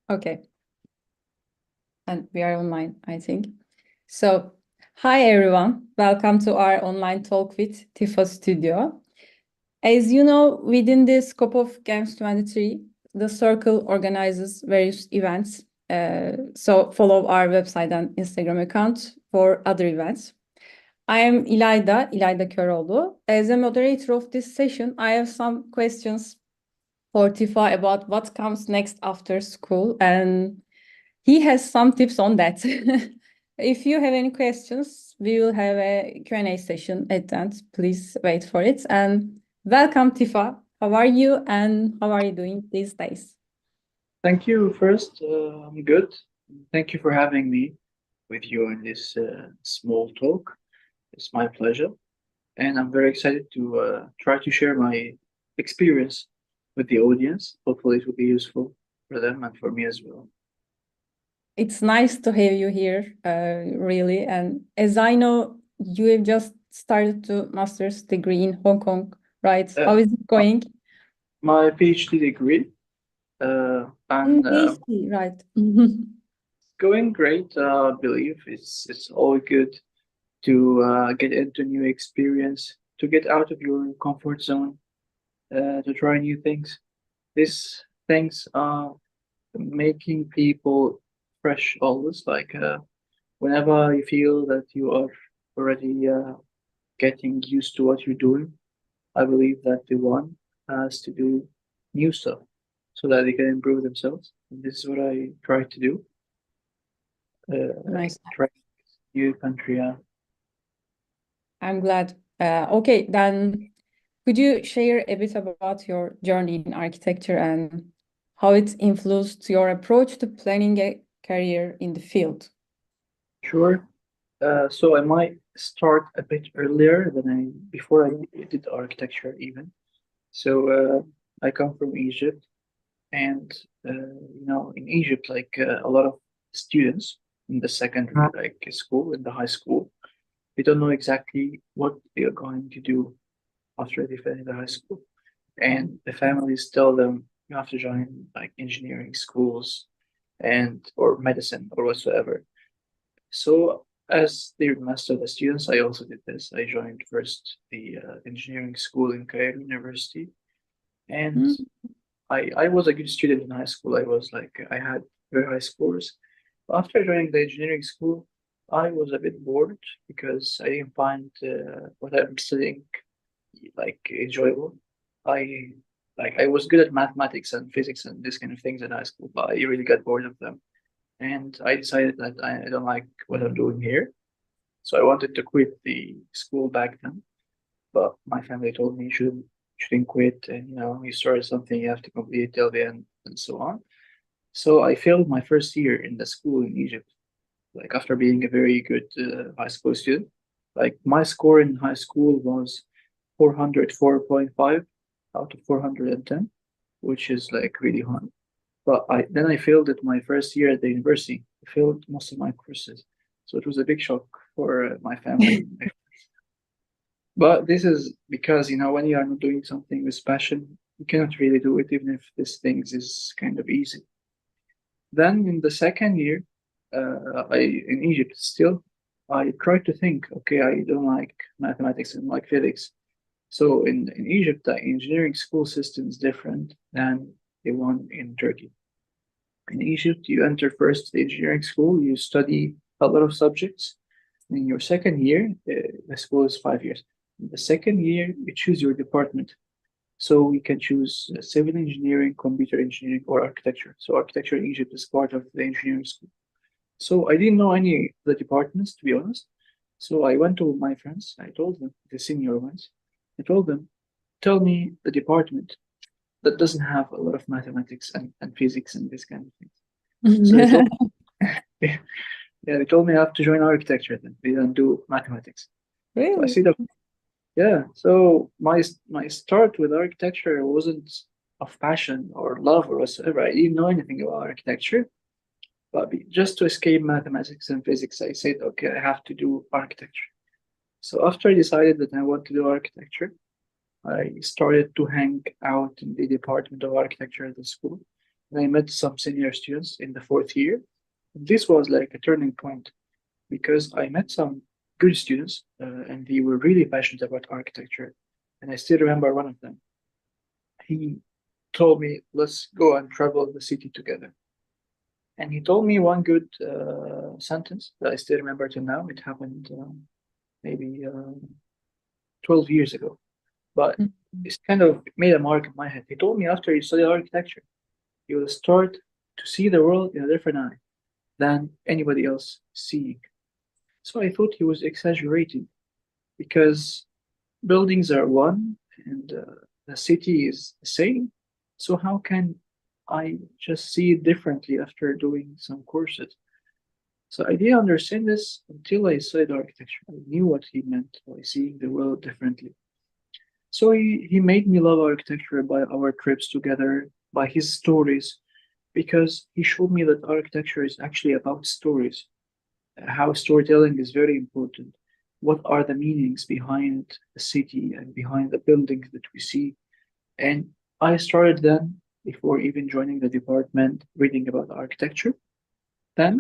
Okay, and we are online, I think. So, hi everyone. Welcome to our online talk with Tifa Studio. As you know, within the scope of GEMSS'23, the Circle organizes various events. So follow our website and Instagram account for other events. I am İlayda Köroğlu. As a moderator of this session, I have some questions for Tifa about what comes next after school, and he has some tips on that. If you have any questions, we will have a Q&A session at the end. Please wait for it. And welcome, Tifa. How are you and how are you doing these days? Thank you. First, I'm good. Thank you for having me with you in this small talk. It's my pleasure. And I'm very excited to try to share my experience with the audience. Hopefully, it will be useful for them and for me as well. It's nice to have you here, really. And as I know, you have just started to master's degree in Hong Kong, right? How is it going? My PhD degree, and PhD, right. going great. I believe it's all good to get into new experience, to get out of your comfort zone, to try new things. These things are making people fresh always. Like whenever you feel that you are already getting used to what you're doing, I believe that the one has to do new stuff so that they can improve themselves. And this is what I try to do. Nice. Try new country. I'm glad. Okay, then could you share a bit about your journey in architecture and how it influenced your approach to planning a career in the field? Sure. So I might start a bit earlier than before I did architecture even. So I come from Egypt, and in Egypt, like a lot of students in the secondary like school, in the high school, they don't know exactly what they are going to do after they finish the high school, and the families tell them you have to join like engineering schools and or medicine or whatsoever. So as the master of the students, I also did this. I joined first the engineering school in Cairo University, and I was a good student in high school. I had very high scores. After joining the engineering school, I was a bit bored because I didn't find what I'm studying like enjoyable. I I was good at mathematics and physics and this kind of things in high school, but I really got bored of them. And I decided that I don't like what I'm doing here. So I wanted to quit the school back then, but my family told me you shouldn't quit, and you started something, you have to complete it till the end, and so on. So I failed my first year in the school in Egypt, like after being a very good high school student. Like my score in high school was 404.5 out of 410, which is like really high. But I failed at my first year at the university. I failed most of my courses, so it was a big shock for my family. But this is because when you are not doing something with passion, you cannot really do it, even if this thing is kind of easy. Then in the second year, I in Egypt still, I tried to think, okay, I don't like mathematics and like physics. So in Egypt, the engineering school system is different than the one in Turkey. In Egypt, you enter first the engineering school, you study a lot of subjects. In your second year, the school is 5 years. In the second year, you choose your department. So you can choose civil engineering, computer engineering, or architecture. So architecture in Egypt is part of the engineering school. So I didn't know any of the departments, to be honest. So I went to my friends. I told them, the senior ones, I told them, tell me the department that doesn't have a lot of mathematics and physics and this kind of things. So they told yeah, they told me I have to join architecture then. They don't do mathematics. So I Really? see that. Yeah. So my start with architecture wasn't of passion or love or whatsoever. I didn't know anything about architecture. But just to escape mathematics and physics, I said, okay, I have to do architecture. So after I decided that I want to do architecture, I started to hang out in the department of architecture at the school. and I met some senior students in the fourth year. This was like a turning point because I met some good students and they were really passionate about architecture. And I still remember one of them. He told me, let's go and travel the city together. And he told me one good sentence that I still remember till now. It happened maybe 12 years ago, but it's kind of made a mark in my head. He told me after you study architecture, you will start to see the world in a different eye than anybody else seeing. So I thought he was exaggerating because buildings are one and the city is the same. So how can I just see it differently after doing some courses? So I didn't understand this until I studied architecture. I knew what he meant by seeing the world differently. So he made me love architecture by our trips together, by his stories, because he showed me that architecture is actually about stories, how storytelling is very important. What are the meanings behind the city and behind the buildings that we see? And I started then, before even joining the department, reading about architecture. Then,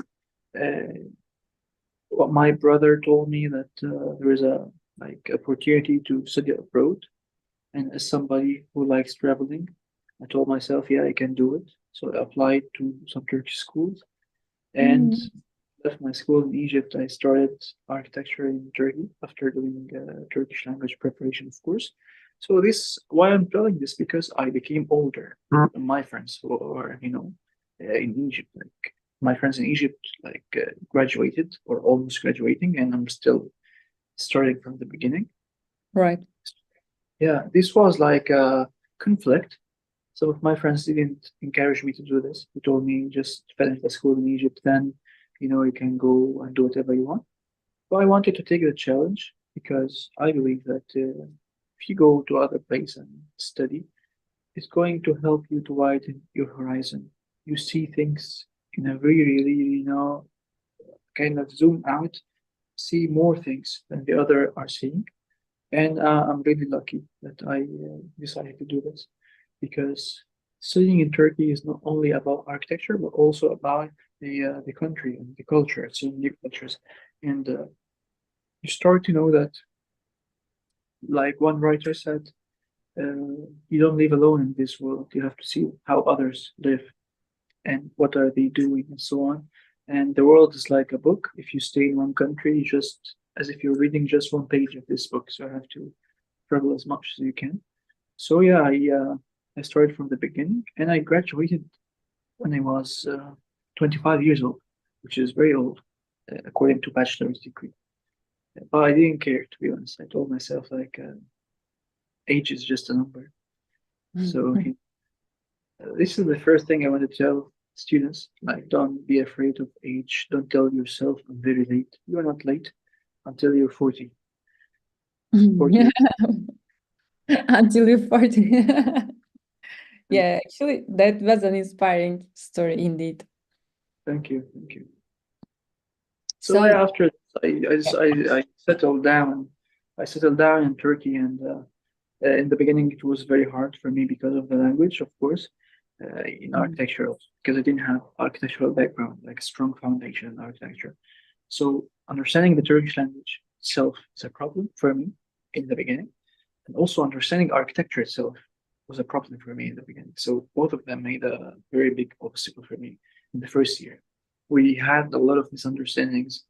what my brother told me that there is a like opportunity to study abroad, and as somebody who likes traveling, I told myself, yeah, I can do it. So I applied to some Turkish schools and left my school in Egypt. I started architecture in Turkey after doing Turkish language preparation, of course. So this, why I'm telling this, because I became older than my friends who are, in Egypt. Like my friends in Egypt, graduated or almost graduating, and I'm still starting from the beginning. Right. Yeah, this was like a conflict. Some of my friends didn't encourage me to do this. They told me just finish the school in Egypt, then you can go and do whatever you want. But I wanted to take the challenge because I believe that if you go to other place and study, it's going to help you to widen your horizon. You see things in a really, kind of zoom out, see more things than the other are seeing. And I'm really lucky that I decided to do this because studying in Turkey is not only about architecture, but also about the country and the culture, seeing new cultures. And you start to know that, like one writer said, you don't live alone in this world. You have to see how others live and what are they doing and so on. And the world is like a book. If you stay in one country, you just as if you're reading just one page of this book. So I have to travel as much as you can. So yeah, I started from the beginning, and I graduated when I was 25 years old, which is very old according to bachelor's degree. But I didn't care, to be honest. I told myself age is just a number. So this is the first thing I want to tell students. Like, don't be afraid of age. Don't tell yourself I'm very late. You are not late until you're 40. 40 Until you're 40. Yeah, actually, that was an inspiring story indeed. Thank you. Thank you. So, So yeah, after I settled down. I settled down in Turkey, and in the beginning it was very hard for me because of the language, of course, in architecture, because I didn't have architectural background, like a strong foundation in architecture. So understanding the Turkish language itself is a problem for me in the beginning, and also understanding architecture itself was a problem for me in the beginning. So both of them made a very big obstacle for me in the first year. We had a lot of misunderstandings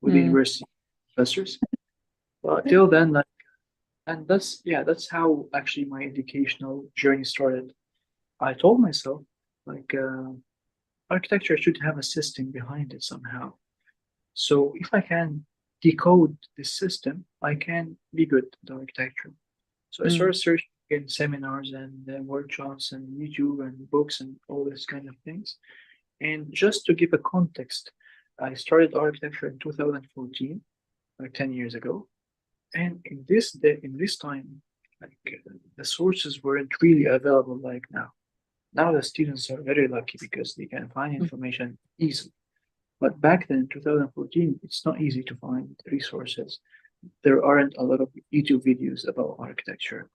with the university professors, but till then, and that's how actually my educational journey started. I told myself like architecture should have a system behind it somehow. So if I can decode this system, I can be good at architecture. So I started searching in seminars and workshops and YouTube and books and all this kind of things. And just to give a context, I started architecture in 2014, like 10 years ago. And in this time, like the sources weren't really available like now. Now the students are very lucky because they can find information easily. But back then, in 2014, it's not easy to find resources. There aren't a lot of YouTube videos about architecture.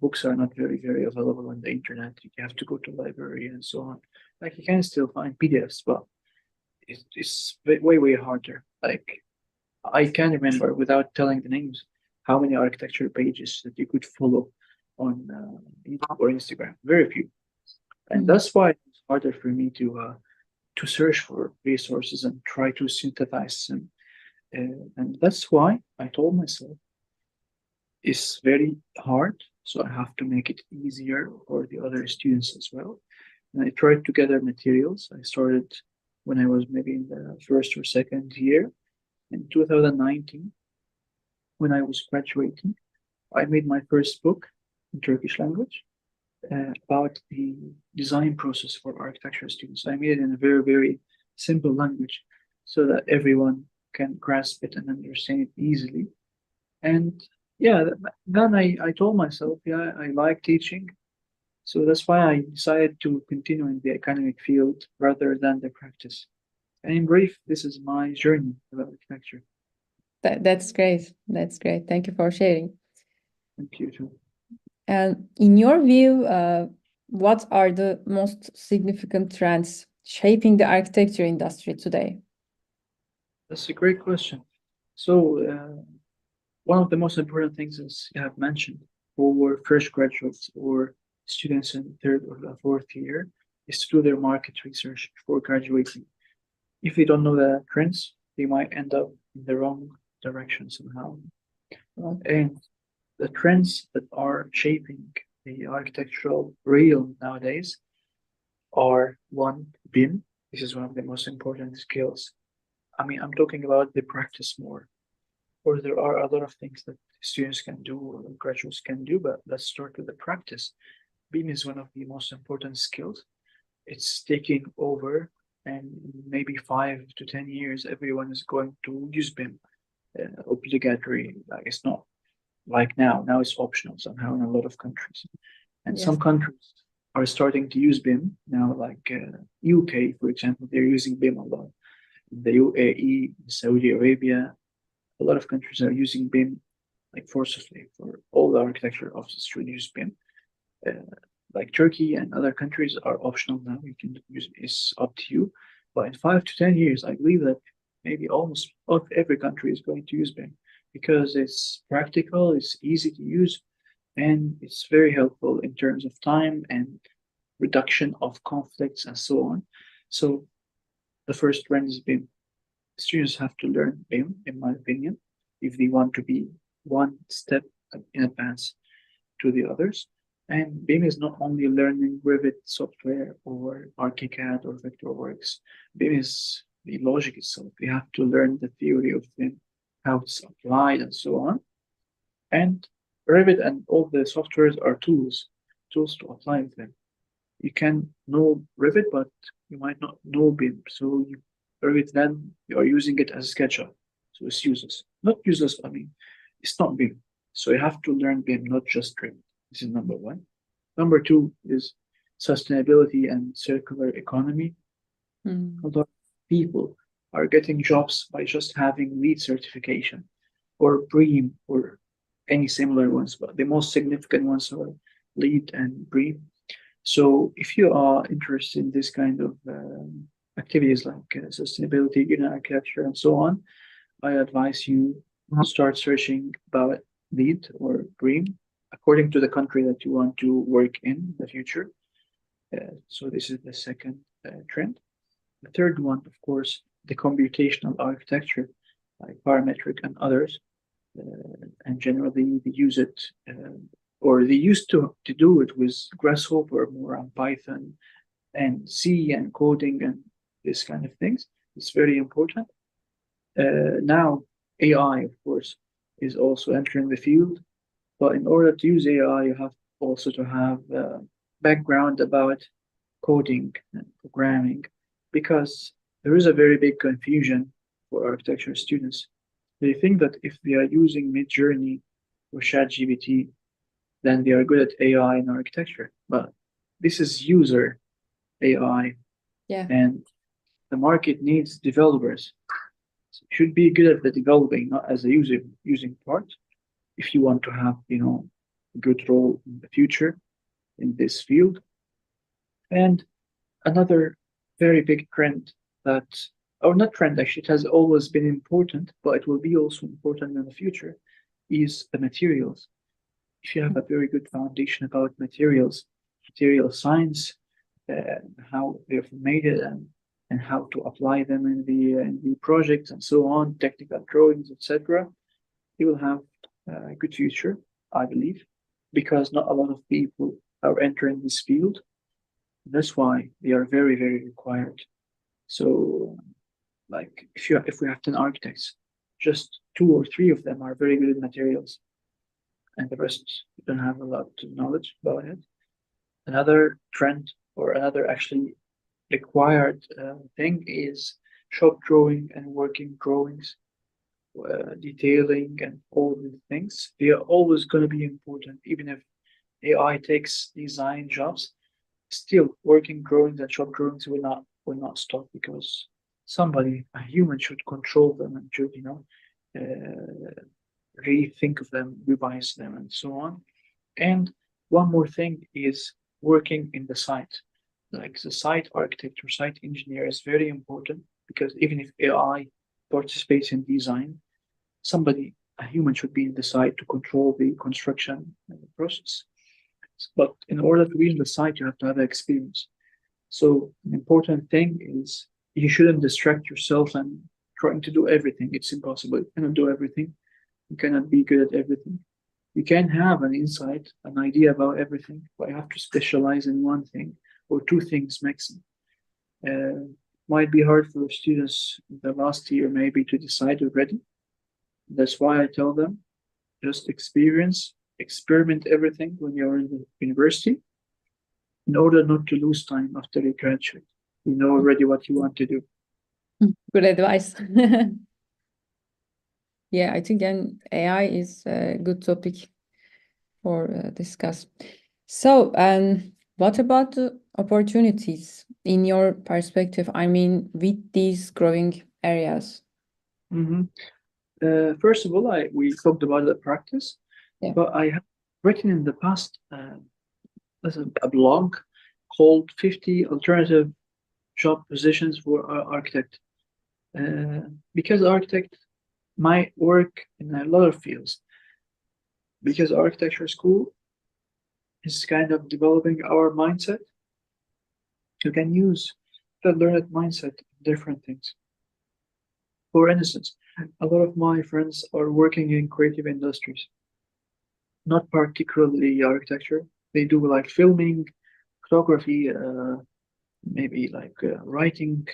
Books are not very, very available on the internet. You have to go to library and so on. Like you can still find PDFs, but it's way harder. Like I can remember without telling the names how many architecture pages that you could follow on YouTube or Instagram. Very few, and that's why it's harder for me to search for resources and try to synthesize them. And that's why I told myself it's very hard, so I have to make it easier for the other students as well. And I tried to gather materials. I started when I was maybe in the first or second year. In 2019, when I was graduating, I made my first book in Turkish language about the design process for architecture students. I made it in a very simple language so that everyone can grasp it and understand it easily. And yeah, then I told myself, yeah, I like teaching. So that's why I decided to continue in the academic field rather than the practice. And in brief, this is my journey about architecture. That's great. That's great. Thank you for sharing. Thank you too. And in your view, what are the most significant trends shaping the architecture industry today? That's a great question. So, one of the most important things, as you have mentioned, for fresh graduates or students in third or fourth year, is to do their market research before graduating. If they don't know the trends, they might end up in the wrong direction somehow. And the trends that are shaping the architectural realm nowadays are one, BIM. This is one of the most important skills. I mean, I'm talking about the practice more, or there are a lot of things that students can do or graduates can do, but let's start with the practice. BIM is one of the most important skills. It's taking over, and maybe 5 to 10 years, everyone is going to use BIM. Obligatory, like it's not like now. Now it's optional somehow in a lot of countries. And Yes. some countries are starting to use BIM now, like UK, for example, they're using BIM a lot. The UAE, Saudi Arabia, a lot of countries are using BIM like forcibly for all the architecture offices to use BIM. Like Turkey and other countries are optional now. You can use it's up to you. But in 5 to 10 years, I believe that maybe almost every country is going to use BIM because it's practical, it's easy to use, and it's very helpful in terms of time and reduction of conflicts and so on. So the first trend is BIM. Students have to learn BIM, in my opinion, if they want to be one step in advance to the others. And BIM is not only learning Revit software or ArchiCAD or Vectorworks. BIM is the logic itself. You have to learn the theory of BIM, how it's applied, and so on. And Revit and all the softwares are tools to apply them. You can know Revit, but you might not know BIM. So Revit, then you are using it as a SketchUp. So it's useless. Not useless, I mean, it's not BIM. So you have to learn BIM, not just Revit. This is number one. Number two is sustainability and circular economy. A lot of people are getting jobs by just having LEED certification or BREEAM or any similar ones, but the most significant ones are LEED and BREEAM. So if you are interested in this kind of activities like sustainability, green architecture, and so on, I advise you start searching about LEED or BREEAM according to the country that you want to work in the future. So this is the second trend. The third one, of course, the computational architecture, like parametric and others, and generally they use it, or they used to do it with Grasshopper, more on Python and C and coding and this kind of things. It's very important. Now AI, of course, is also entering the field, but in order to use AI, you have also to have background about coding and programming, because there is a very big confusion for architecture students. They think that if they are using Midjourney or ChatGPT, then they are good at AI in architecture. But this is user AI, and the market needs developers. So you should be good at the developing, not as a user using part. If you want to have, a good role in the future in this field. And Another very big trend that, or not trend actually, it has always been important, but it will be also important in the future, is the materials. If you have a very good foundation about materials, material science, how they're made and how to apply them in the projects and so on, technical drawings, etc., you will have a good future, I believe, because not a lot of people are entering this field. That's why they are very, very required. So, like if we have 10 architects, just 2 or 3 of them are very good at materials, and the rest don't have a lot of knowledge about it. Another trend or another actually required thing is shop drawing and working drawings, detailing and all these things. They are always going to be important, even if AI takes design jobs. Still, working drawings and shop drawings will not stop because somebody, a human, should control them and should rethink of them, revise them, and so on. And one more thing is working in the site. Like the site architect or site engineer is very important because even if AI participates in design, somebody, a human, should be in the site to control the construction process. But in order to be in the site, you have to have experience. So an important thing is you shouldn't distract yourself and trying to do everything. It's impossible. You cannot do everything. You cannot be good at everything. You can have an insight, an idea about everything, but you have to specialize in one thing or 2 things maximum. Might be hard for students the last year maybe to decide already. That's why I tell them just experiment everything when you're in the university in order not to lose time after you graduate. You know already what you want to do. Good advice. Yeah, I think then AI is a good topic for discuss. So, what about the opportunities in your perspective? I mean, with these growing areas. First of all, we talked about the practice, Yeah. but I have written in the past a blog called 50 alternative job positions for architect. Because architect might work in a lot of fields. Because architecture school is kind of developing our mindset. You can use the learned mindset in different things. For instance, a lot of my friends are working in creative industries, not particularly architecture. They do like filming, photography, maybe like writing,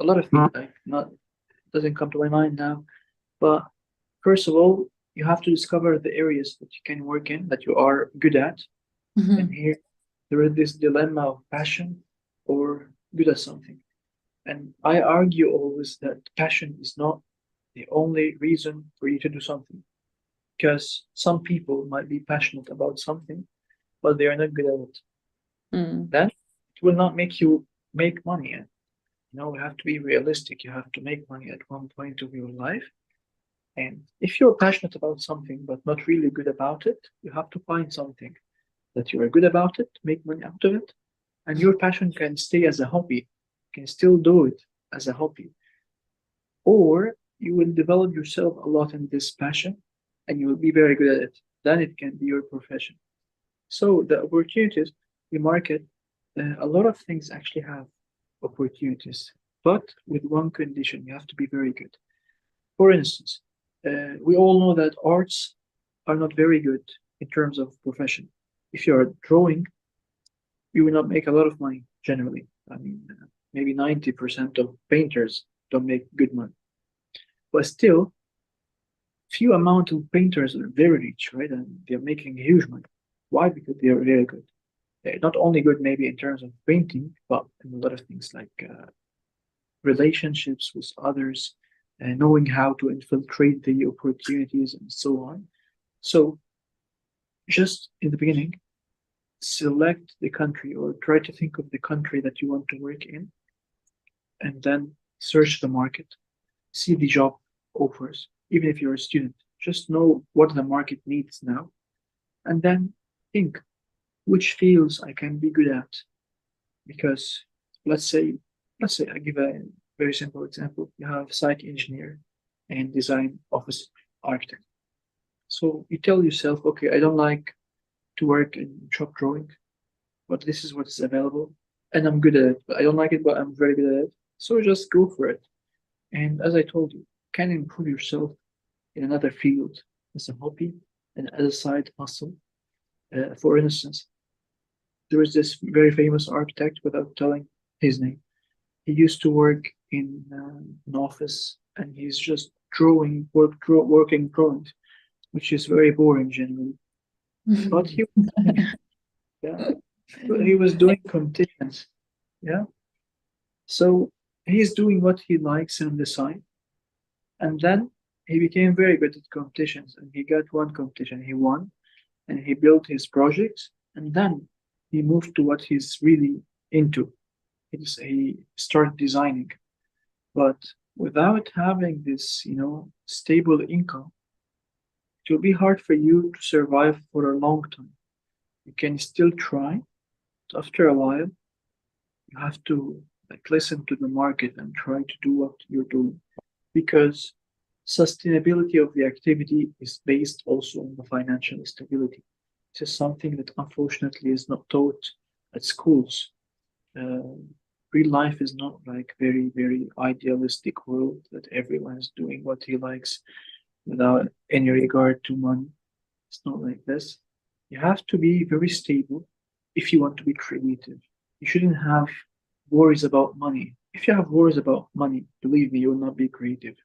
a lot of things. Like not doesn't come to my mind now. But first of all, you have to discover the areas that you can work in that you are good at. And here there is this dilemma of passion or good at something. And I argue always that passion is not the only reason for you to do something. Because some people might be passionate about something, but they are not good at it. Then it will not make you make money. And you have to be realistic. You have to make money at one point of your life. And if you're passionate about something but not really good about it, you have to find something that you are good about it, make money out of it, and your passion can stay as a hobby. You can still do it as a hobby. Or you will develop yourself a lot in this passion and you will be very good at it. Then it can be your profession. So the opportunities, the market, a lot of things actually have opportunities, but with one condition, you have to be very good. For instance, we all know that arts are not very good in terms of profession. If you're drawing, you will not make a lot of money generally. I mean, maybe 90% of painters don't make good money. But still, few amount of painters are very rich, right? And they're making huge money. Why? Because they are very good. They're not only good maybe in terms of painting, but in a lot of things like relationships with others, knowing how to infiltrate the opportunities and so on. So just in the beginning, select the country or try to think of the country that you want to work in, and then search the market, see the job offers, even if you're a student, just know what the market needs now, and then think which fields I can be good at, because let's say I give a very simple example. You have site engineer and design office architect. So you tell yourself, okay, I don't like to work in shop drawing, but this is what is available, and I'm good at it. But I don't like it, but I'm very good at it. So just go for it. And as I told you, can improve yourself in another field as a hobby and as a side hustle. For instance, there is this very famous architect without telling his name. He used to work in an office and he's just working drawings, which is very boring generally. But yeah, he was doing competitions. Yeah. So he's doing what he likes on the side. And then he became very good at competitions and he got one competition. He won and he built his projects. And then he moved to what he's really into. He started designing. But without having this, stable income, it will be hard for you to survive for a long time. You can still try, but after a while, you have to listen to the market and try to do what you're doing because sustainability of the activity is based also on the financial stability. This is something that unfortunately is not taught at schools. Uh, Real life is not like very, very idealistic world that everyone is doing what he likes without any regard to money. It's not like this. You have to be very stable if you want to be creative. You shouldn't have worries about money. If you have worries about money, believe me, you will not be creative.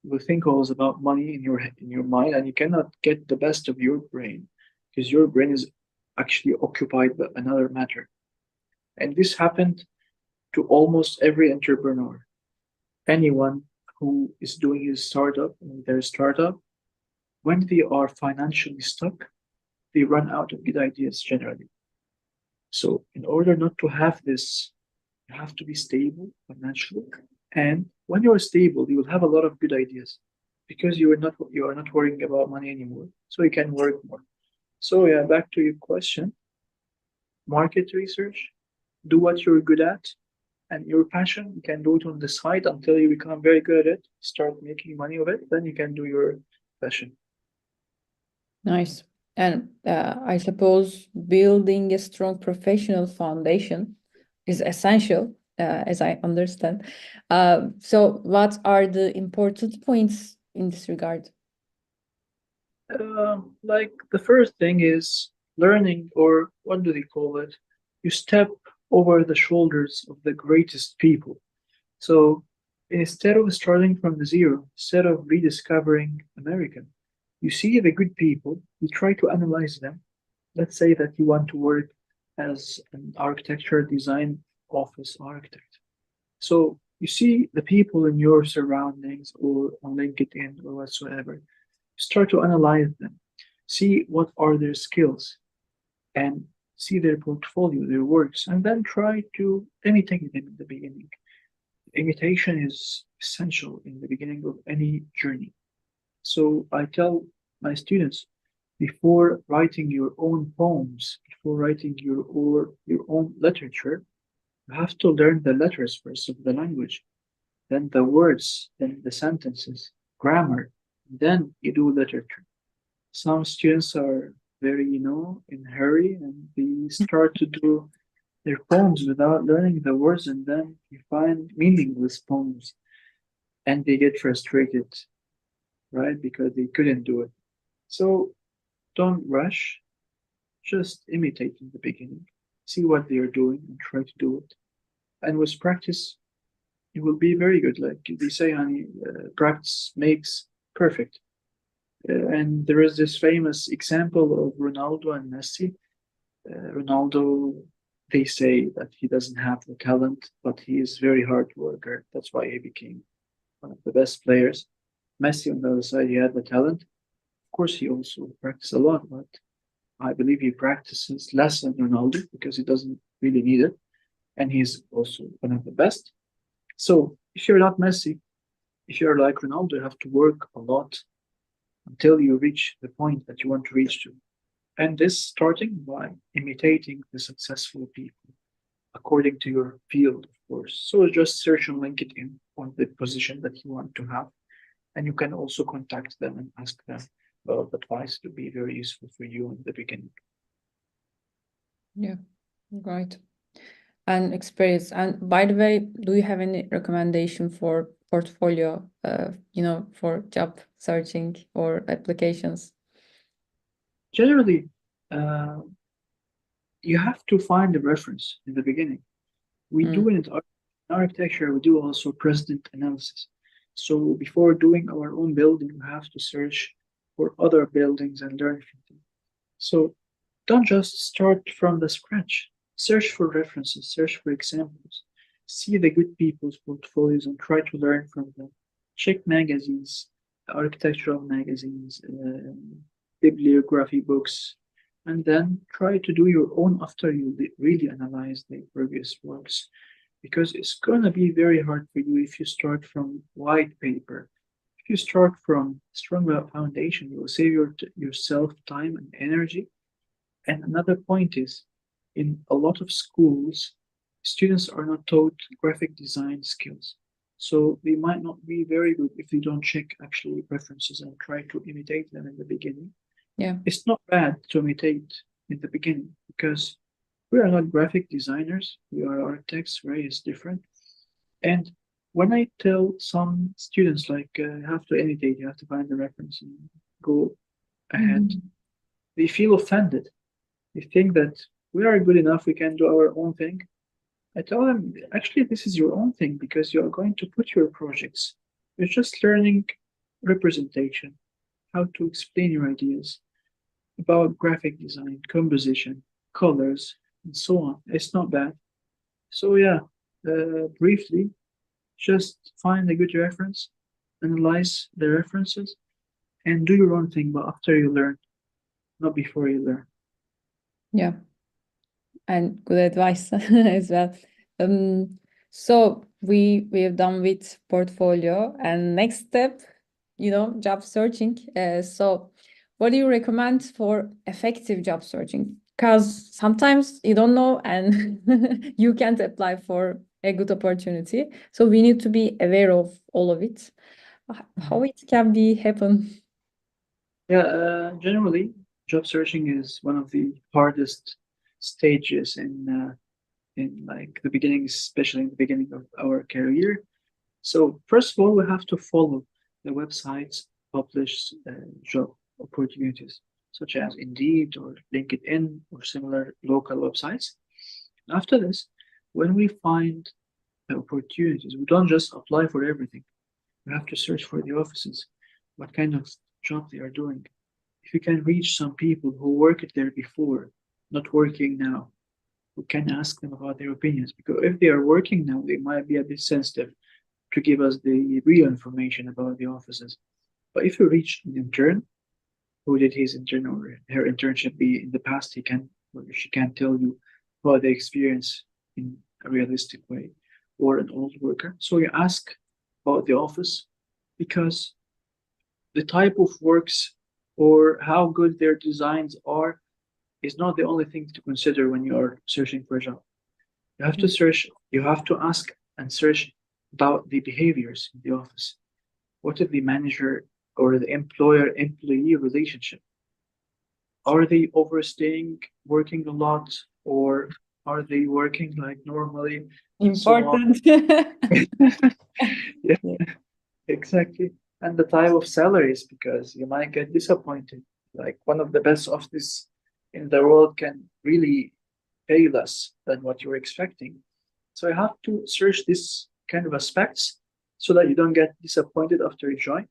You will think always about money in your mind, and you cannot get the best of your brain because your brain is actually occupied by another matter. And this happened to almost every entrepreneur. Anyone who is doing his startup and their startup, when they are financially stuck, they run out of good ideas generally. So, in order not to have this, you have to be stable financially. And when you're stable, you will have a lot of good ideas because you are not worrying about money anymore. So you can work more. So yeah, back to your question. Market research, do what you're good at and your passion. You can do it on the side until you become very good at it, start making money of it, then you can do your passion. Nice. And I suppose building a strong professional foundation is essential, as I understand. So, what are the important points in this regard? Like the first thing is learning, or what do they call it? You step over the shoulders of the greatest people. So instead of starting from the zero, instead of rediscovering America, you see the good people, you try to analyze them. Let's say that you want to work as an architecture design office architect. So you see the people in your surroundings or on LinkedIn or whatsoever. Start to analyze them, see what are their skills, and see their portfolio, their works, and then try to imitate them in the beginning. Imitation is essential in the beginning of any journey. So I tell my students before writing your own poems, before writing your own literature, you have to learn the letters first of the language, then the words, then the sentences, grammar, then you do literature. Some students are very, in a hurry and they start to do their poems without learning the words, and then you find meaningless poems and they get frustrated, right? Because they couldn't do it. So don't rush, just imitate in the beginning, see what they are doing and try to do it. And with practice, you will be very good. Like they say, honey, practice makes perfect. And there is this famous example of Ronaldo and Messi. Ronaldo, they say that he doesn't have the talent, but he is very hard worker. That's why he became one of the best players. Messi, on the other side, he had the talent. Of course, he also practiced a lot, but I believe he practices less than Ronaldo because he doesn't really need it. And he's also one of the best. So if you're not Messi, if you're like Ronaldo, you have to work a lot until you reach the point that you want to reach to. And this starting by imitating the successful people. according to your field, of course. So just search on LinkedIn on the position that you want to have, and you can also contact them and ask them about advice to be very useful for you in the beginning. Yeah, right. And experience. And by the way, do you have any recommendation for portfolio, for job searching or applications? Generally, you have to find a reference in the beginning. We do in architecture, we do also precedent analysis. So before doing our own building, we have to search for other buildings and learn from them. So don't just start from the scratch. Search for references, search for examples, see the good people's portfolios and try to learn from them. Check magazines, architectural magazines, bibliography books, and then try to do your own after you really analyze the previous works. Because it's going to be very hard for you if you start from white paper. If you start from strong foundation, you will save yourself time and energy. And another point is, in a lot of schools, students are not taught graphic design skills. So they might not be very good if they don't check actually references and try to imitate them in the beginning. Yeah. It's not bad to imitate in the beginning because we are not graphic designers, we are architects, right? It's different. And when I tell some students, like, you have to imitate, you have to find the reference and go ahead, they feel offended. They think that we are good enough, we can do our own thing. I tell them, actually, this is your own thing because you are going to put your projects. You're just learning representation, how to explain your ideas about graphic design, composition, colors, and so on. It's not bad. So yeah, briefly, just find a good reference, analyze the references, and do your own thing, but after you learn, not before you learn. Yeah, and good advice as well. So we have done with portfolio, and next step, job searching. So what do you recommend for effective job searching? Because sometimes you don't know and you can't apply for a good opportunity. So we need to be aware of all of it. How it can be happen? Yeah, generally, job searching is one of the hardest stages in like the beginning, especially in the beginning of our career. So first of all, we have to follow the websites publish job opportunities, such as Indeed or LinkedIn or similar local websites. After this, when we find the opportunities, we don't just apply for everything. We have to search for the offices, what kind of job they are doing. If you can reach some people who worked there before, not working now, we can ask them about their opinions. Because if they are working now, they might be a bit sensitive to give us the real information about the offices. But if you reach an intern who did his intern or her internship be in the past, he can or she can tell you about the experience in a realistic way, or an old worker. So you ask about the office because the type of works or how good their designs are is not the only thing to consider when you are searching for a job. You have to search, you have to ask and search about the behaviors in the office. What is the manager or the employer-employee relationship? Are they overstaying, working a lot, or are they working like normally? Important. Yeah, exactly. And the type of salaries, because you might get disappointed. Like one of the best offices in the world can really pay less than what you're expecting. So you have to search this kind of aspects so that you don't get disappointed after you join.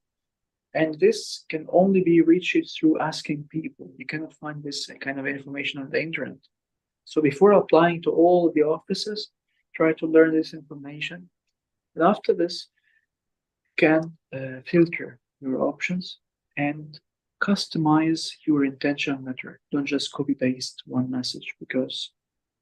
And this can only be reached through asking people. You cannot find this kind of information on the internet. So before applying to all the offices, try to learn this information. And after this, you can filter your options and customize your intention letter. Don't just copy paste one message because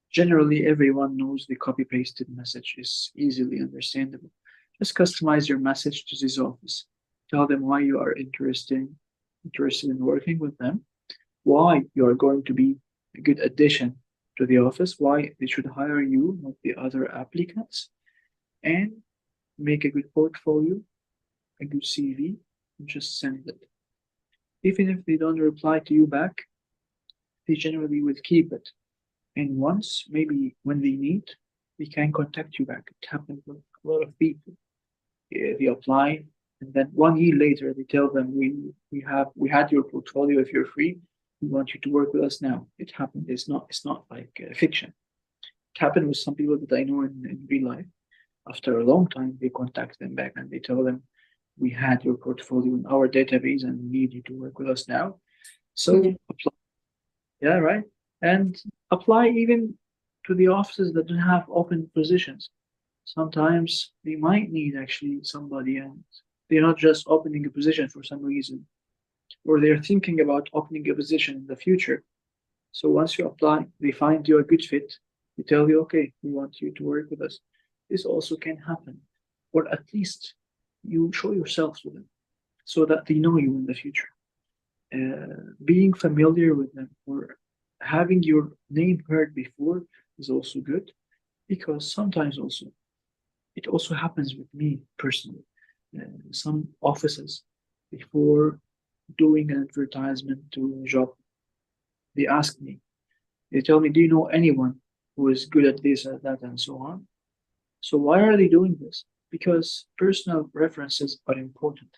generally everyone knows the copy pasted message is easily understandable. Just customize your message to this office. Tell them why you are interested in working with them, why you are going to be a good addition to the office, why they should hire you, not the other applicants, and make a good portfolio, a good CV, and just send it. Even if they don't reply to you back, they generally will keep it. And once, maybe when they need, they can contact you back. It happens with a lot of people. They apply, and then 1 year later, they tell them, we had your portfolio. If you're free, we want you to work with us now. It happened. It's not like fiction. It happened with some people that I know in real life. After a long time, they contact them back and they tell them, we had your portfolio in our database and we need you to work with us now. So Yeah. apply. Yeah, right. And apply even to the offices that don't have open positions. Sometimes they might need actually somebody, and they're not just opening a position for some reason, or they're thinking about opening a position in the future. So once you apply, they find you a good fit. They tell you, okay, we want you to work with us. This also can happen, or at least you show yourself to them so that they know you in the future. Being familiar with them or having your name heard before is also good, because sometimes also it also happens with me personally. Some offices, before doing an advertisement to a job, they ask me, they tell me, do you know anyone who is good at this, at that, and so on? So why are they doing this? Because personal references are important.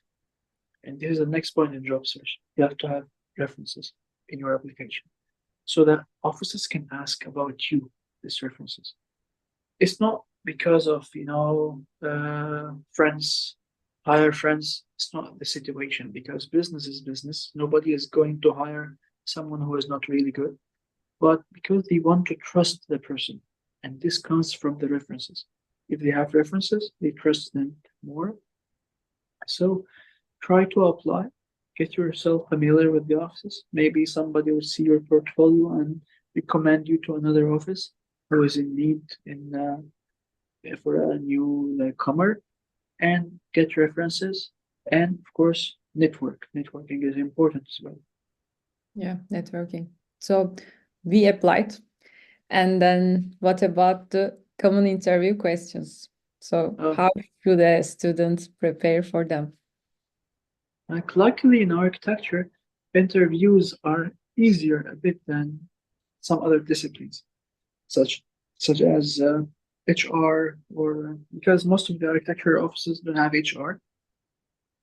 And this is the next point in job search. You have to have references in your application so that offices can ask about you, these references. It's not because of, friends, hire friends. It's not the situation, because business is business. Nobody is going to hire someone who is not really good, but because they want to trust the person. And this comes from the references. If they have references, they trust them more. So try to apply, get yourself familiar with the offices. Maybe somebody will see your portfolio and recommend you to another office who is in need for a new comer, and get references. And of course, networking is important as well. Yeah, networking. So we applied. And then what about the common interview questions? So how should a student prepare for them? Luckily, in architecture, interviews are easier a bit than some other disciplines, such as HR, or because most of the architecture offices don't have HR.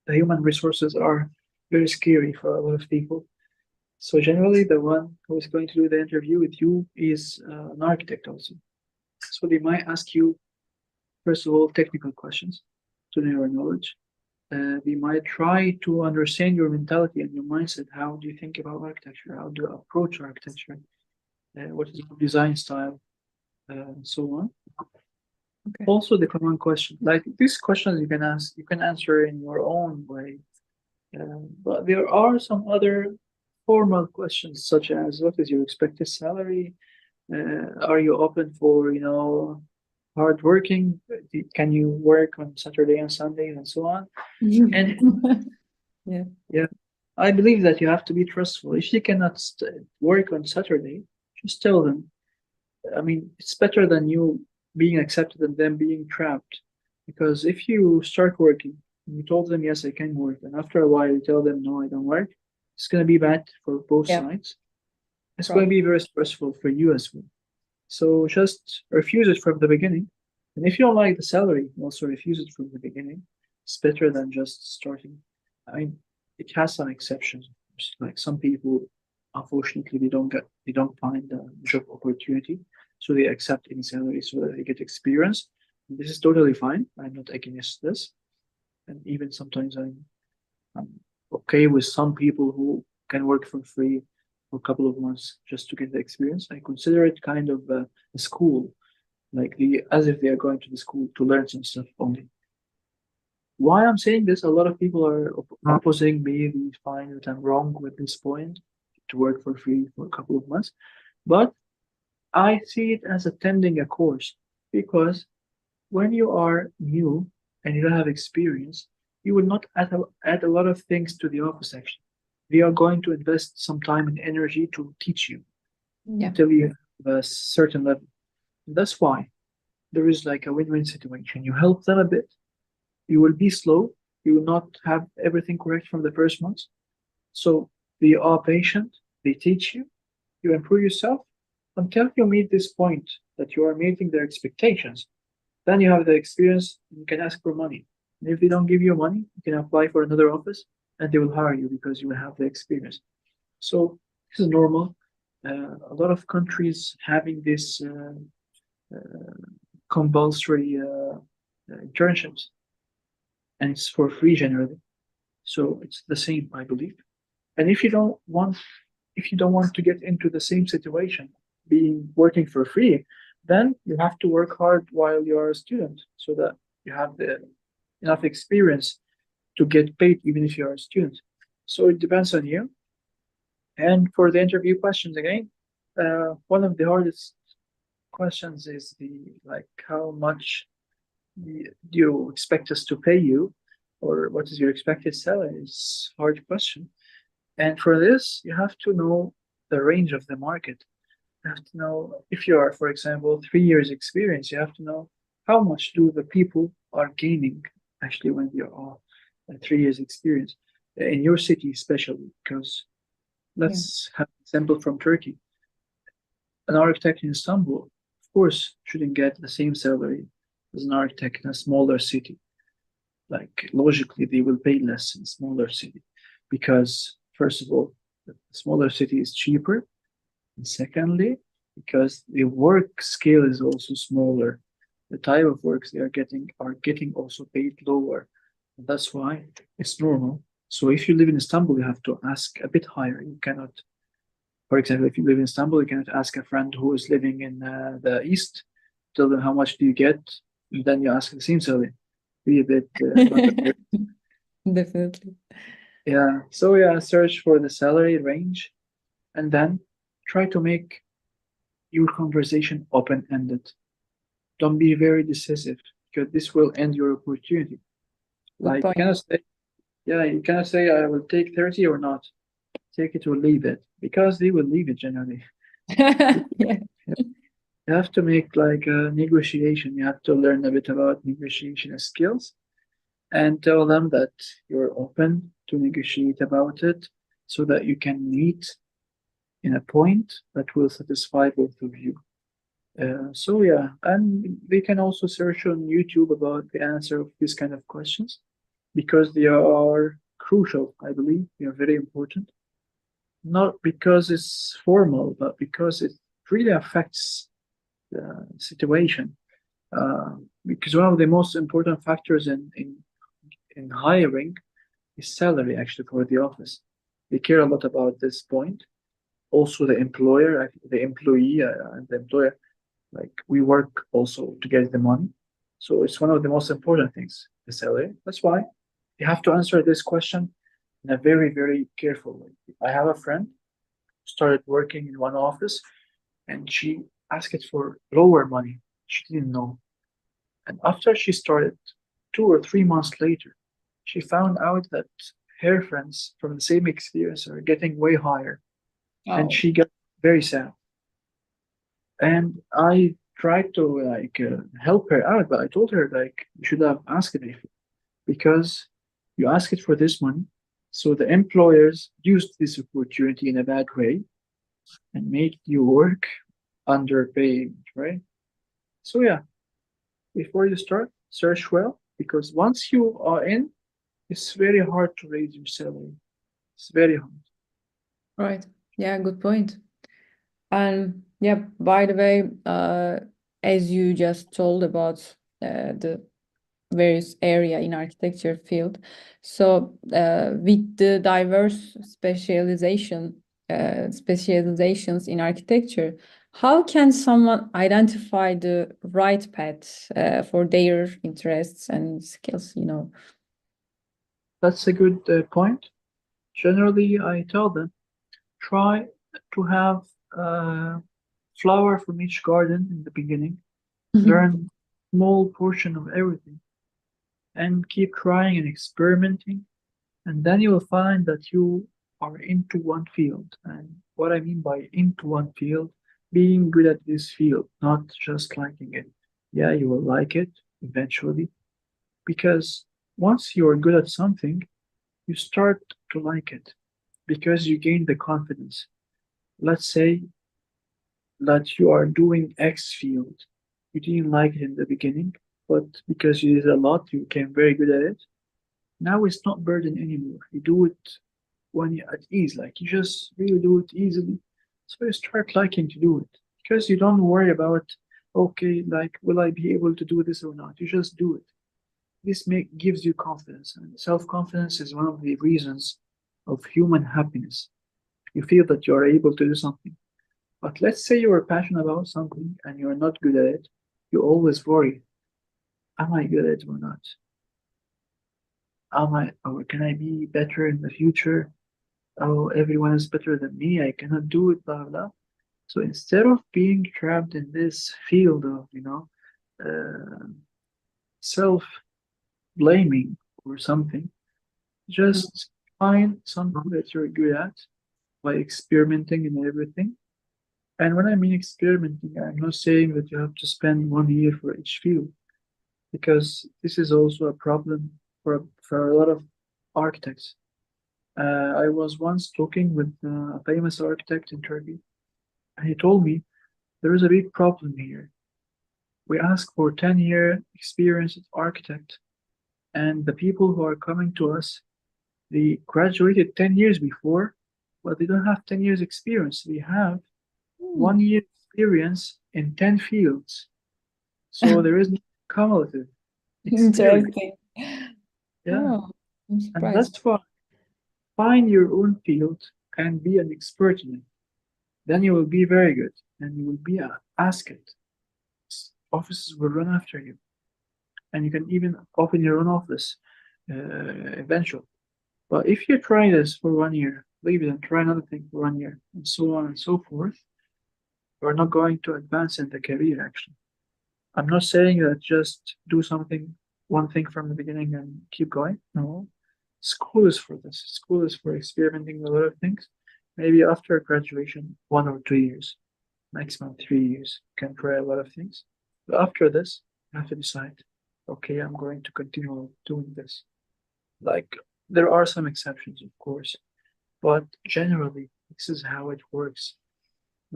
The human resources are very scary for a lot of people. So generally, the one who is going to do the interview with you is an architect also. So they might ask you, first of all, technical questions to know your knowledge. We might try to understand your mentality and your mindset. How do you think about architecture? How do you approach architecture? What is your design style? And so on. Okay. Also, the common question, like these questions, you can answer in your own way. But there are some other formal questions, such as what is your expected salary? Are you open for, hard working? Can you work on Saturday and Sunday and so on? And yeah, I believe that you have to be trustful. If you cannot work on Saturday, just tell them. I mean, it's better than you being accepted and them being trapped. Because if you start working and you told them, yes, I can work, and after a while you tell them, no, I don't work, it's going to be bad for both sides. It's going to be very stressful for you as well. So just refuse it from the beginning. And if you don't like the salary, also refuse it from the beginning. It's better than just starting. I mean, it has some exceptions. Like some people, unfortunately, they don't find a job opportunity, so they accept any salary so that they get experience. And this is totally fine. I'm not against this. And even sometimes I'm okay with some people who can work for free for a couple of months just to get the experience. I consider it kind of a school, like as if they are going to the school to learn some stuff only. Why I'm saying this, a lot of people are opposing me. They find that I'm wrong with this point, to work for free for a couple of months. But I see it as attending a course, because when you are new and you don't have experience, you will not add a lot of things to the office actually. They are going to invest some time and energy to teach you, Yeah. tell you a certain level. That's why there is like a win-win situation. You help them a bit, you will be slow, you will not have everything correct from the first month. So they are patient, they teach you, you improve yourself until you meet this point that you are meeting their expectations. Then you have the experience, you can ask for money. And if they don't give you money, you can apply for another office and they will hire you because you will have the experience. So this is normal. A lot of countries having this compulsory internships, and it's for free generally. So it's the same, I believe. And if you don't want to get into the same situation, being working for free, then you have to work hard while you are a student, so that you have the enough experience to get paid even if you are a student. So it depends on you. And for the interview questions again, one of the hardest questions is the like how much do you expect us to pay you, or what is your expected salary? It's a hard question. And for this, you have to know the range of the market. You have to know if you are, for example, 3 years experience, you have to know how much do the people are gaining actually when you are 3 years experience in your city, especially because let's have an example from Turkey. An architect in Istanbul, of course, shouldn't get the same salary as an architect in a smaller city. Like logically, they will pay less in smaller city because first of all, the smaller city is cheaper, and secondly, because the work scale is also smaller. The type of works they are getting also paid lower. And that's why it's normal. So if you live in Istanbul, you have to ask a bit higher. You cannot, for example, if you live in Istanbul, you cannot ask a friend who is living in the east, tell them how much do you get, and then you ask the same salary. Be a bit not a fair. Definitely. Yeah. So yeah, search for the salary range, and then try to make your conversation open-ended. Don't be very decisive because this will end your opportunity. Good Like you point. cannot say, yeah, you cannot say I will take 30 or not. Take it or leave it because they will leave it generally. Yeah. You have to make like a negotiation. You have to learn a bit about negotiation skills and tell them that you're open to negotiate about it so that you can meet in a point that will satisfy both of you. So yeah, and they can also search on YouTube about the answer of these kind of questions because they are crucial, I believe. They are very important. Not because it's formal, but because it really affects the situation. Because one of the most important factors in hiring is salary actually for the office. They care a lot about this point. Also, the employer, the employee, and the employer, like we work also to get the money. So it's one of the most important things, the salary. That's why you have to answer this question in a very, very careful way. I have a friend who started working in one office and she asked for lower money. She didn't know. And after she started, 2 or 3 months later, she found out that her friends from the same experience are getting way higher. And Oh, she got very sad. And I tried to like help her out, but I told her like you should have asked it before because you ask it for this money. So the employers used this opportunity in a bad way and make you work underpaid, right? So yeah, before you start, search well because once you are in, it's very hard to raise your salary. It's very hard. right. Yeah, good point. And yeah, by the way, as you just told about the various area in architecture field, so with the diverse specializations in architecture, how can someone identify the right path for their interests and skills, you know? That's a good point. Generally, I tell them try to have a flower from each garden in the beginning. Learn small portion of everything and keep trying and experimenting. And then you will find that you are into one field. And what I mean by into one field, being good at this field, not just liking it. Yeah, you will like it eventually, because once you are good at something, you start to like it because you gain the confidence. Let's say that you are doing X field. You didn't like it in the beginning, but because you did a lot, you became very good at it. Now it's not burden anymore. You do it when you're at ease, like you just really do it easily. So you start liking to do it because you don't worry about, okay, like, will I be able to do this or not? You just do it. This gives you confidence, and self-confidence is one of the reasons of human happiness. You feel that you are able to do something. But let's say you are passionate about something and you are not good at it. You always worry, am I good at it or not? Am I, or can I be better in the future? Oh, everyone is better than me. I cannot do it, blah, blah. So instead of being trapped in this field of, uh, self-blaming or something, just find something that you're good at by experimenting in everything. And when I mean experimenting, I'm not saying that you have to spend 1 year for each field, because this is also a problem for a lot of architects. I was once talking with a famous architect in Turkey, and he told me there is a big problem here. We ask for 10-year experienced architect, and the people who are coming to us, they graduated 10 years before, but they don't have 10 years experience. They have 1 year experience in 10 fields. So there is no cumulative experience. Interesting. Yeah. Oh, I'm And surprised. that's why find your own field and be an expert in it. Then you will be very good and you will be asked it. Offices will run after you. And you can even open your own office eventually. But if you try this for 1 year, leave it and try another thing for 1 year, and so on and so forth, you're not going to advance in the career actually. I'm not saying that just do something, one thing from the beginning and keep going. No. School is for this. School is for experimenting with a lot of things. Maybe after graduation, 1 or 2 years, maximum 3 years, you can try a lot of things. But after this, you have to decide, okay, I'm going to continue doing this. Like, there are some exceptions, of course, but generally, this is how it works.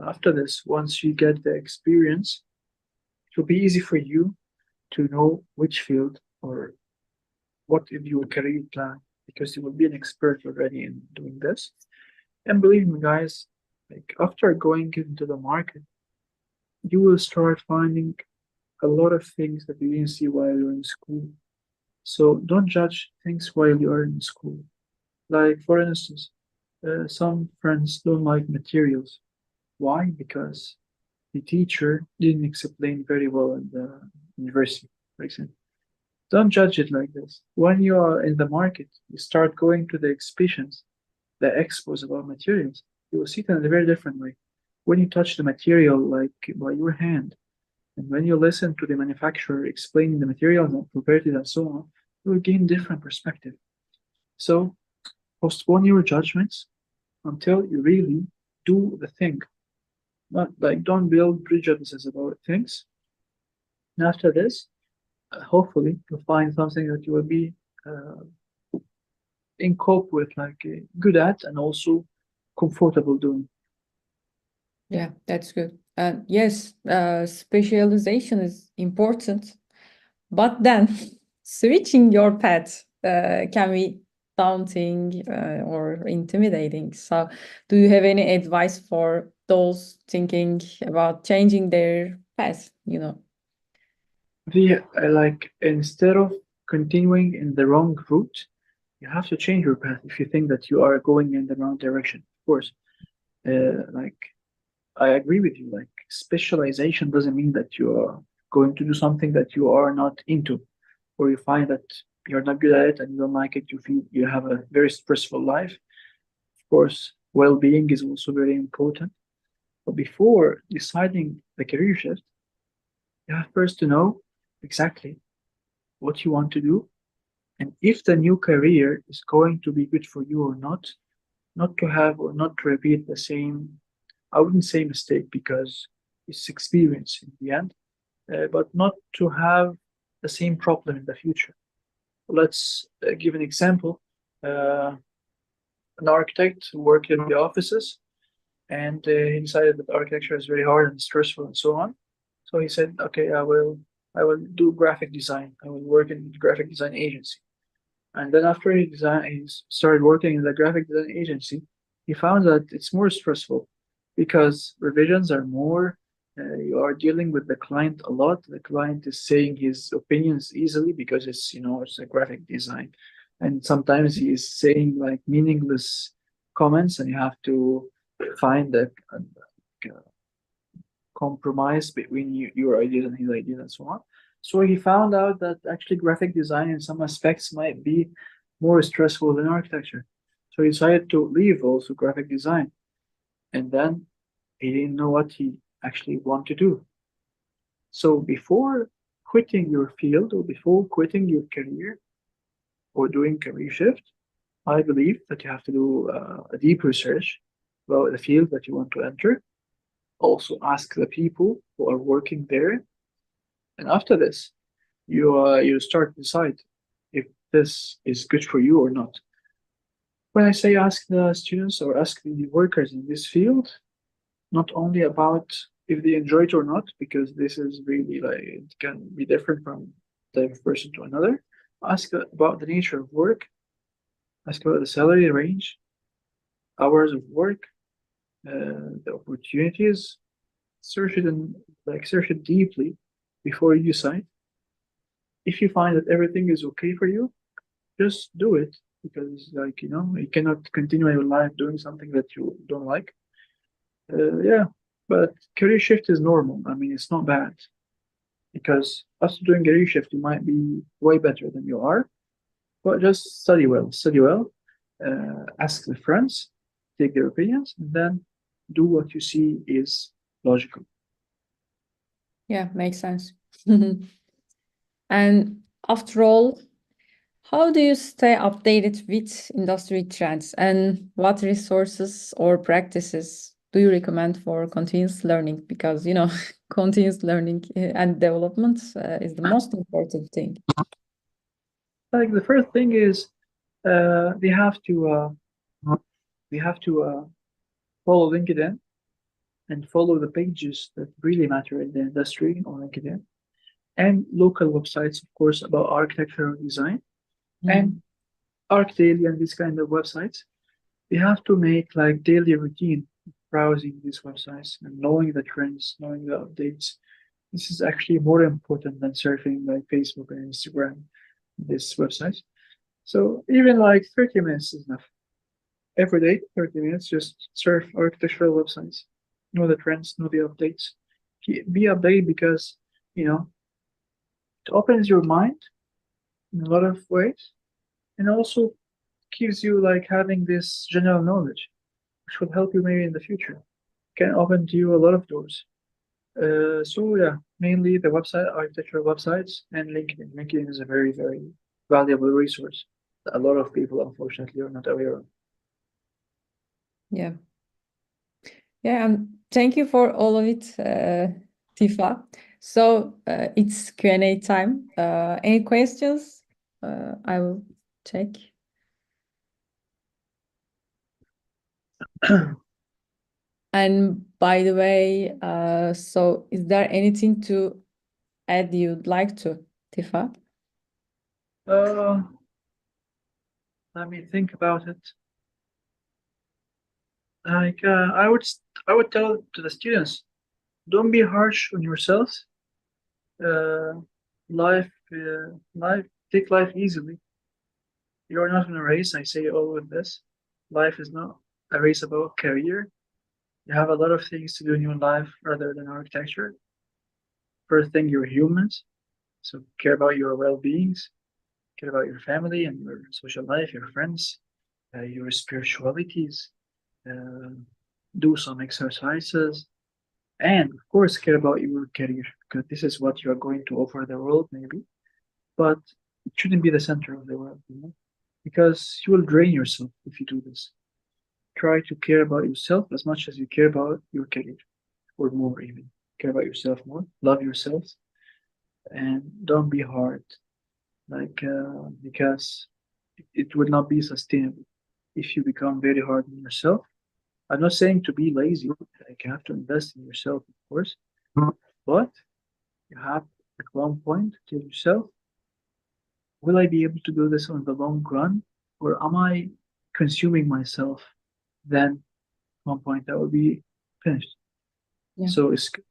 After this, once you get the experience, it will be easy for you to know which field or what is your career plan, because you will be an expert already in doing this. And believe me, guys, like after going into the market, you will start finding a lot of things that you didn't see while you're in school. So don't judge things while you're in school. Like, for instance, some friends don't like materials. Why? Because the teacher didn't explain very well in the university, for example. Don't judge it like this. When you are in the market, you start going to the exhibitions, the expos about materials. You will see it in a very different way. When you touch the material like by your hand, and when you listen to the manufacturer explaining the materials and properties and so on, you will gain different perspective. So postpone your judgments until you really do the thing. Not like, don't build prejudices about things. And after this, hopefully you'll find something that you will be uh, in cope with, like good at, and also comfortable doing. Yeah, that's good. And yes, specialization is important, but then switching your path can be daunting or intimidating. So, do you have any advice for those thinking about changing their path? The like, instead of continuing in the wrong route, you have to change your path if you think that you are going in the wrong direction. Of course, like, I agree with you. Like, specialization doesn't mean that you are going to do something that you are not into, or you find that you're not good at it and you don't like it. You feel you have a very stressful life. Of course, well-being is also very important. But before deciding the career shift, you have first to know exactly what you want to do, and if the new career is going to be good for you or not to have or not to repeat the same I wouldn't say mistake because it's experience in the end, but not to have the same problem in the future. Let's give an example. An architect worked in the offices, and he decided that architecture is very hard and stressful and so on. So he said, "Okay, I will do graphic design. I will work in graphic design agency." And then after he started working in the graphic design agency, he found that it's more stressful because revisions are more. You are dealing with the client a lot. The client is saying his opinions easily because it's a graphic design, and sometimes he is saying like meaningless comments, and you have to find a compromise between your ideas and his ideas and so on. So he found out that actually graphic design in some aspects might be more stressful than architecture. So he decided to leave also graphic design. And then he didn't know what he actually wanted to do. So before quitting your field or before quitting your career or doing career shift, I believe that you have to do a deep research about the field that you want to enter. Also ask the people who are working there. And after this, you start to decide if this is good for you or not. When I say ask the students or ask the workers in this field, not only about if they enjoy it or not, because this is really like it can be different from the person to another. Ask about the nature of work, ask about the salary range, hours of work, the opportunities. Search it and search it deeply before you decide. If you find that everything is okay for you, just do it because you cannot continue your life doing something that you don't like. Yeah, but career shift is normal. I mean, it's not bad because after doing career shift, you might be way better than you are. But just study well, ask the friends, take their opinions, and then do what you see is logical. Yeah, makes sense. And after all, how do you stay updated with industry trends, and what resources or practices do you recommend for continuous learning? Because, continuous learning and development is the most important thing. Like the first thing is we have to follow LinkedIn and follow the pages that really matter in the industry on LinkedIn, and local websites, of course, about architectural design and ArcDaily and these kind of websites. We have to make like daily routine browsing these websites and knowing the trends, knowing the updates. This is actually more important than surfing like Facebook and Instagram, these websites. So even like 30 minutes is enough. Every day, 30 minutes, just surf architectural websites, know the trends, know the updates. Be updated because, it opens your mind in a lot of ways and also gives you like having this general knowledge, which will help you maybe in the future. Can open to you a lot of doors. So yeah, mainly the website, architectural websites, and LinkedIn. LinkedIn is a very, very valuable resource that a lot of people, unfortunately, are not aware of. Yeah. Yeah, and thank you for all of it, Tifa. So it's Q&A time. Any questions? I will check. And by the way, so is there anything to add you'd like to, Tifa? Let me think about it. Like I would tell to the students, don't be harsh on yourselves. Uh, take life easily. You're not in a race. I say all with this. Life is not a race about career. You have a lot of things to do in your life rather than architecture. First thing, you're humans, so care about your well-beings, care about your family and your social life, your friends, your spiritualities. Uh, do some exercises, and of course, care about your career because this is what you are going to offer the world, maybe. But it shouldn't be the center of the world, because you will drain yourself if you do this. try to care about yourself as much as you care about your career, or more even. Care about yourself more, love yourselves, and don't be hard, because it would not be sustainable if you become very hard on yourself. I'm not saying to be lazy, like you have to invest in yourself, of course, but you have at one point to tell yourself, will I be able to do this on the long run, or am I consuming myself? Then at one point I will be finished. Yeah. So it's good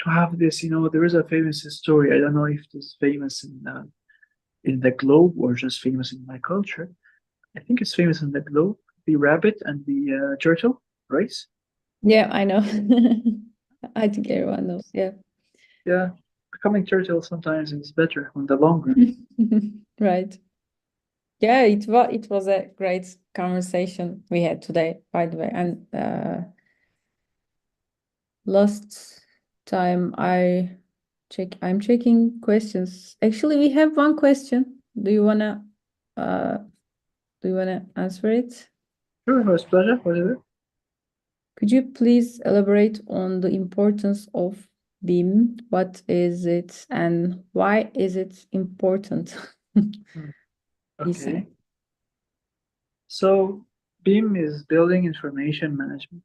to have this. There is a famous story. I don't know if it's famous in the globe or just famous in my culture. I think it's famous in the globe. The rabbit and the turtle race. Yeah, I know. I think everyone knows. Yeah. Yeah, becoming turtle sometimes is better on the long run. Right. Yeah, it was a great conversation we had today, by the way. And last time I'm checking questions. Actually, we have one question. Do you wanna answer it? Sure, it was a pleasure. What is it? Could you please elaborate on the importance of BIM? What is it and why is it important? Okay. So BIM is Building Information Management.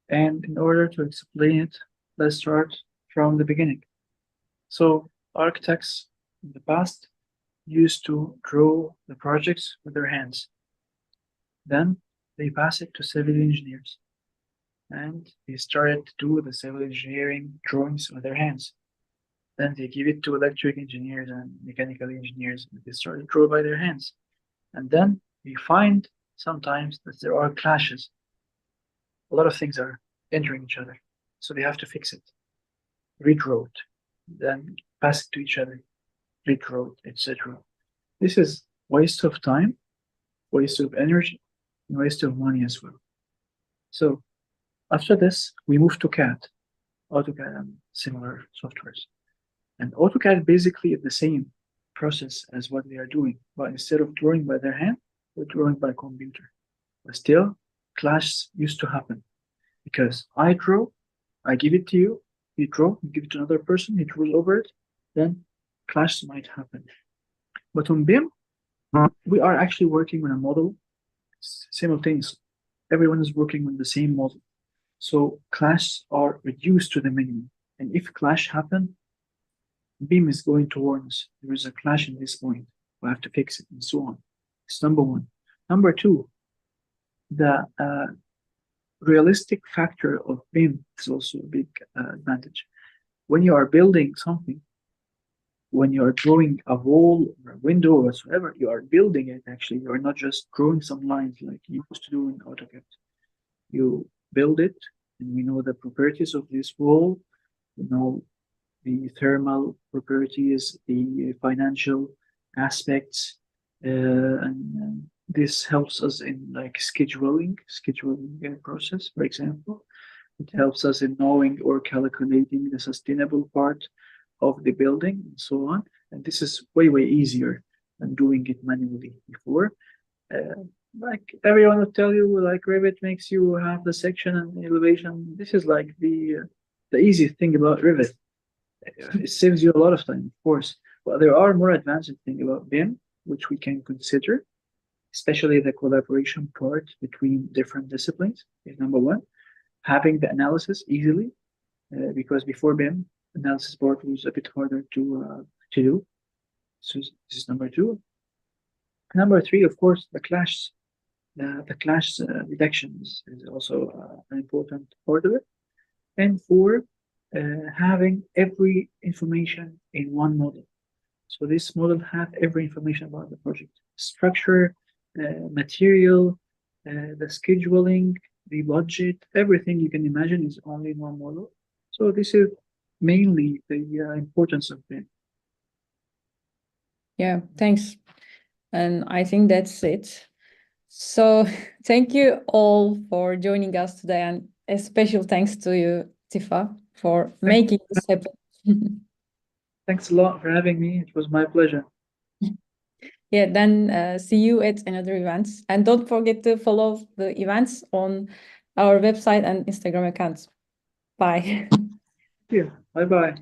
And in order to explain it, let's start from the beginning. So architects in the past used to draw the projects with their hands. Then they pass it to civil engineers. And they started to do the civil engineering drawings with their hands. Then they give it to electric engineers and mechanical engineers, and they start to draw by their hands. And then we find sometimes that there are clashes. A lot of things are entering each other, so they have to fix it, redraw it, then pass it to each other, redraw it, etc. This is waste of time, waste of energy, and waste of money as well. So after this, we move to CAD, AutoCAD, and similar softwares. And AutoCAD basically is the same process as what they are doing, but instead of drawing by their hand, we're drawing by computer. But still, clashes used to happen because I draw, I give it to you, you draw, you give it to another person, he draws over it, then clashes might happen. But on BIM, we are actually working on a model simultaneously. Everyone is working on the same model. So clashes are reduced to the minimum. And if clash happen, BIM is going to warn us. There is a clash in this point. We have to fix it and so on. It's number one. Number two, the realistic factor of BIM is also a big advantage. When you are building something, when you are drawing a wall or a window or whatsoever, you are building it actually. You are not just drawing some lines like you used to do in AutoCAD. You build it, and we know the properties of this wall, you know the thermal properties, the financial aspects, and this helps us in like scheduling process, for example. It helps us in knowing or calculating the sustainable part of the building and so on. And this is way easier than doing it manually before. Like everyone will tell you, like Revit makes you have the section and elevation. This is like the easiest thing about Revit. It saves you a lot of time, of course. But there are more advanced things about BIM, which we can consider, especially the collaboration part between different disciplines is number one. Having the analysis easily, because before BIM, analysis part was a bit harder to do. So this is number two. Number three, of course, the clash. The clash reduction is also an important part of it. And four, having every information in one model. So this model have every information about the project, structure, material, the scheduling, the budget, everything you can imagine is only in one model. So this is mainly the importance of BIM. Yeah, thanks. And I think that's it. So thank you all for joining us today, and a special thanks to you, Tifa, for making this happen. Thanks a lot for having me. It was my pleasure. Yeah, then see you at another events. And don't forget to follow the events on our website and Instagram accounts. Bye. Yeah. Bye bye.